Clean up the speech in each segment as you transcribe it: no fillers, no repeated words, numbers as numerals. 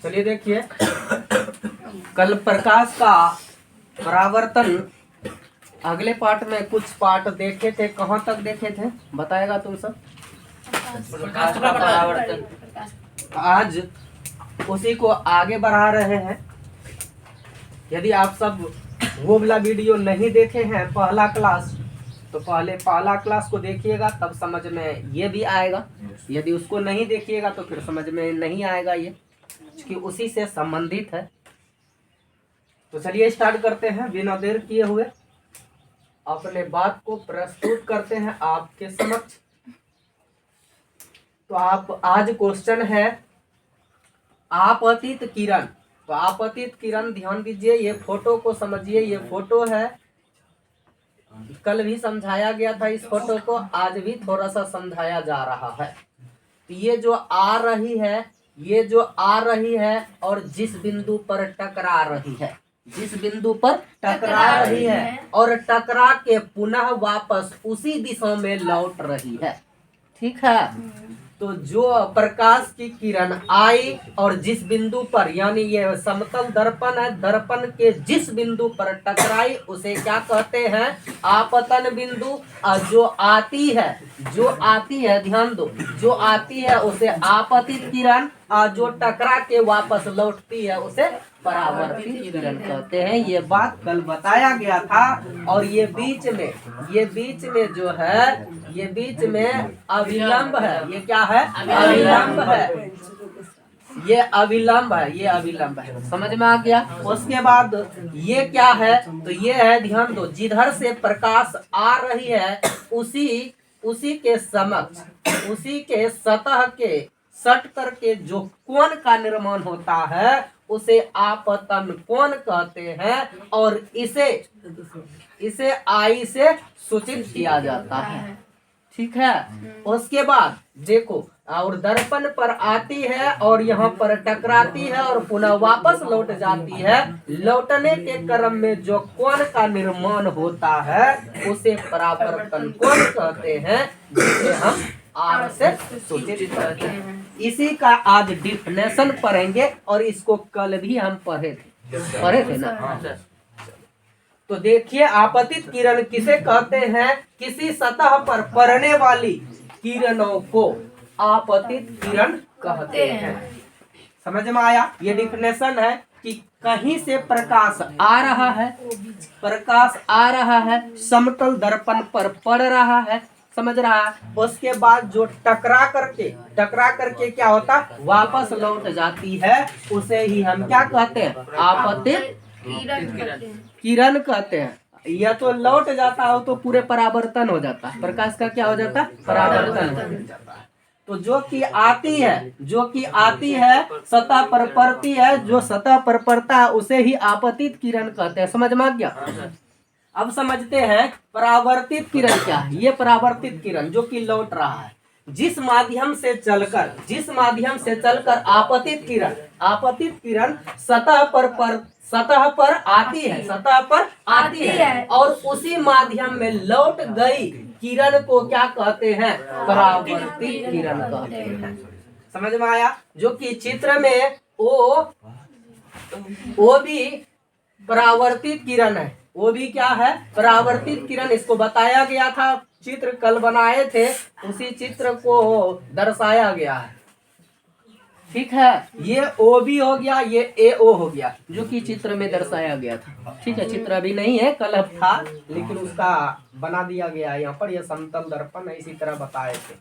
चलिए देखिए, कल प्रकाश का परावर्तन अगले पार्ट में कुछ पार्ट देखे थे। कहाँ तक देखे थे बताएगा तुम सब? प्रकाश का परावर्तन। आज उसी को आगे बढ़ा रहे हैं। यदि आप सब वो वाला वीडियो नहीं देखे हैं पहला क्लास, तो पहले पहला क्लास को देखिएगा, तब समझ में ये भी आएगा। यदि उसको नहीं देखिएगा तो फिर समझ में नहीं आएगा ये, क्योंकि उसी से संबंधित है। तो चलिए स्टार्ट करते हैं बिना देर किए हुए। अपने बात को प्रस्तुत करते हैं आपके समक्ष। तो आप आज क्वेश्चन है आपतित किरण। तो आपतित किरण ध्यान दीजिए, ये फोटो को समझिए। ये फोटो है, कल भी समझाया गया था इस फोटो को, आज भी थोड़ा सा समझाया जा रहा है। तो ये जो आ रही है, ये जो आ रही है और जिस बिंदु पर टकरा रही है, जिस बिंदु पर टकरा रही है और टकरा के पुनः वापस उसी दिशा में लौट रही है, ठीक है। तो जो प्रकाश की किरण आई और जिस बिंदु पर, यानी ये समतल दर्पण है, दर्पण के जिस बिंदु पर टकराई उसे क्या कहते हैं? आपतन बिंदु। और जो आती है ध्यान दो, जो आती है उसे आपतित किरण, और जो टकरा के वापस लौटती है उसे परावर्तित किरण कहते हैं। ये बात कल बताया गया था। और ये बीच में जो है, ये बीच में अविलंब है। ये क्या है? अविलंब है। ये अविलंब है, ये अविलंब है। समझ में आ गया? उसके बाद ये क्या है? तो ये है, ध्यान दो, जिधर से प्रकाश आ रही है उसी के समक्ष, उसी के सतह के सट करके जो कोण का निर्माण होता है उसे आपतन कोण कहते हैं। और इसे आई से सूचित किया जाता है, ठीक है। उसके बाद देखो, और दर्पण पर आती है और यहाँ पर टकराती है और पुनः वापस लौट जाती है। लौटने के क्रम में जो कोण का निर्माण होता है उसे परावर्तन कोण कहते हैं, जिसे हम आर से सूचित करते हैं। इसी का आज डिफिनेशन पढ़ेंगे, और इसको कल भी हम पढ़े थे ना। तो देखिए, आपतित किरण किसे कहते हैं? किसी सतह पर पड़ने वाली किरणों को आपतित किरण कहते हैं। समझ में आया? ये डिफिनेशन है कि कहीं से प्रकाश आ रहा है, समतल दर्पण पर पड़ रहा है, समझ रहा है। उसके बाद जो टकरा करके क्या होता? वापस लौट जाती है, उसे ही हम क्या कहते हैं? आपतित किरण कहते हैं। या तो लौट जाता हो तो पूरे परावर्तन हो जाता है। प्रकाश का क्या हो जाता है? परावर्तन हो जाता है। तो जो कि आती है सतह पर पड़ती है, जो सतह पर पड़ता है उसे ही आपतित किरण कहते हैं। समझ में आ गया? अब समझते हैं परावर्तित किरण क्या है। ये परावर्तित किरण जो कि लौट रहा है, जिस माध्यम से चलकर आपतित किरण सतह पर आती है और उसी माध्यम में लौट गई किरण को क्या कहते हैं? परावर्तित किरण कहते हैं। समझ में आया? जो कि चित्र में वो भी परावर्तित किरण है। वो भी क्या है? परावर्तित किरण। इसको बताया गया था, चित्र कल बनाए थे, उसी चित्र को दर्शाया गया है, ठीक है। ये ओ भी हो गया, ये ए ओ हो गया, जो कि चित्र में दर्शाया गया था, ठीक है। चित्र अभी नहीं है, कल अब था, लेकिन उसका बना दिया गया है यहाँ पर। ये समतल दर्पण है, इसी तरह बताए थे,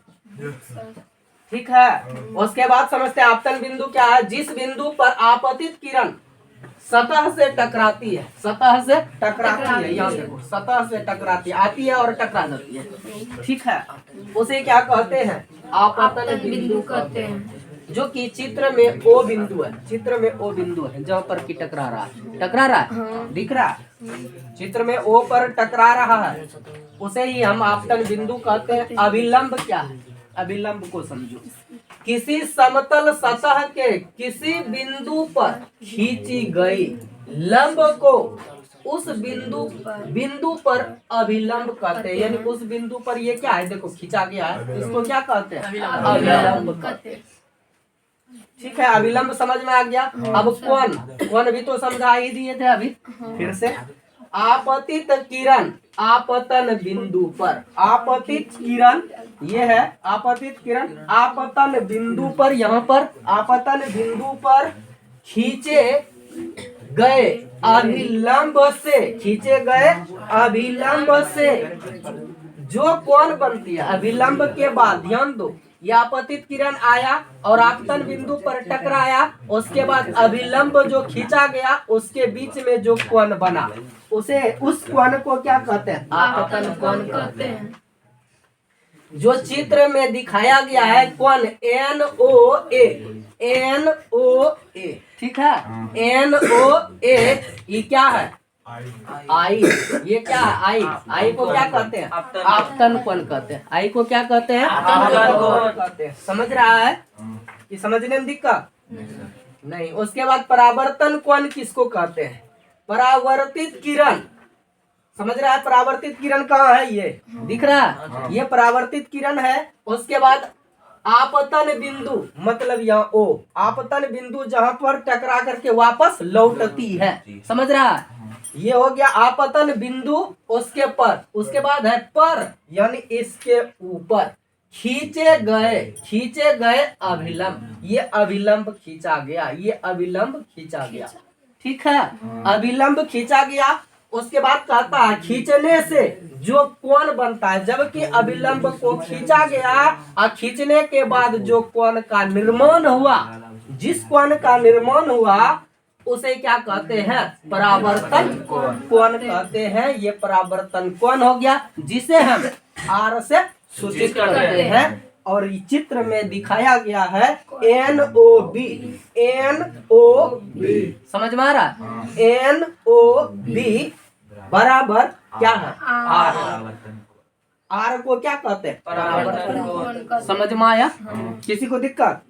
ठीक है। उसके बाद समझते हैं आपतन बिंदु क्या है। जिस बिंदु पर आपतित किरण सतह से टकराती है, यहाँ देखो, सतह से टकराती है, आती है और टकरा जाती है, ठीक है, उसे क्या कहते हैं? आपतन बिंदु कहते हैं। जो कि चित्र में ओ बिंदु है, जहाँ पर की टकरा रहा है, दिख रहा है, चित्र में ओ पर टकरा रहा है, उसे ही हम आपतन बिंदु कहते हैं। अभिलंब क्या है? अभिलंब को समझो। किसी समतल सतह के किसी बिंदु पर खींची गई लंब को उस बिंदु पर अभिलंब कहते हैं। यानी उस बिंदु पर ये क्या है? देखो खींचा गया है, इसको क्या कहते हैं? अभिलंब कहते हैं। ठीक है, अभिलंब समझ में आ गया। अब कौन भी तो समझा ही दिए थे अभी, फिर से आपतित किरण आपतन बिंदु पर, आपतित किरण ये है आपतित किरण आपतन बिंदु पर, यहाँ पर आपतन बिंदु पर खींचे गए अभिलंब से, खींचे गए अभिलंब से जो कोण बनती है अभिलंब के बाद, ध्यान दो, ये आपतित किरण आया और आपतन बिंदु पर टकराया, उसके बाद अभिलंब जो खींचा गया उसके बीच में जो कोण बना उसे, उस कोण को क्या कहते हैं? आपतन कोण कहते हैं। जो चित्र में दिखाया गया है कोण NOA, NOA, ठीक है, NOA ये क्या है? आई, ये क्या है? आई को क्या कहते हैं? आपतन कोण कहते हैं। आई को क्या कहते हैं? आपतन कोण कहते हैं। समझ रहा है कि समझने में दिक्कत नहीं। उसके बाद परावर्तन कोण किसको कहते हैं? परावर्तित किरण, समझ रहा है? परावर्तित किरण कहाँ है? ये दिख रहा है, ये परावर्तित किरण है। उसके बाद आपतन बिंदु, मतलब यहाँ O, आपतन बिंदु जहाँ पर टकरा करके वापस लौटती है, समझ रहा है? ये हो गया आपतन बिंदु। उसके बाद है पर, यानी इसके ऊपर खींचे गए अभिलंब, ये अभिलंब खींचा गया, ये अभिलंब खींचा गया, ठीक है, अभिलंब खींचा गया। उसके बाद कहता है खींचने से जो कोण बनता है, जबकि अभिलंब को खींचा गया और खींचने के बाद जो कोण का निर्माण हुआ, जिस कोण का निर्माण हुआ उसे क्या कहते हैं? परावर्तन कोण कहते हैं। ये परावर्तन कोण हो गया, जिसे हम R से सूचित करते हैं। और इस चित्र में दिखाया गया है NOB, समझ में आ रहा है? NOB बराबर क्या है? R को क्या कहते हैं? परावर्तन कोण। समझ में आया? किसी को दिक्कत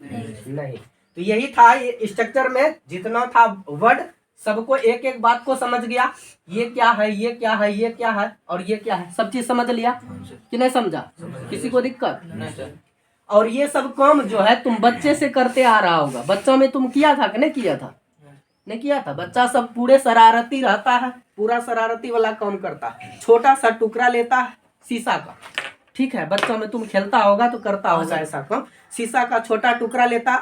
नहीं? तो यही था ये स्ट्रक्चर में, जितना था वर्ड सबको एक एक बात को समझ गया। ये क्या है, ये क्या है, ये क्या है और ये क्या है, सब चीज समझ लिया कि नहीं समझा? किसी को दिक्कत नहीं? और ये सब काम जो है तुम बच्चे से करते आ रहा होगा। बच्चों में तुम किया था कि नहीं किया था? नहीं किया था। बच्चा सब पूरे शरारती रहता है, पूरा शरारती वाला काम करता है। छोटा सा टुकड़ा लेता है शीशा का, ठीक है, बच्चों में तुम खेलता होगा तो करता होगा ऐसा काम। शीशा का छोटा टुकड़ा लेता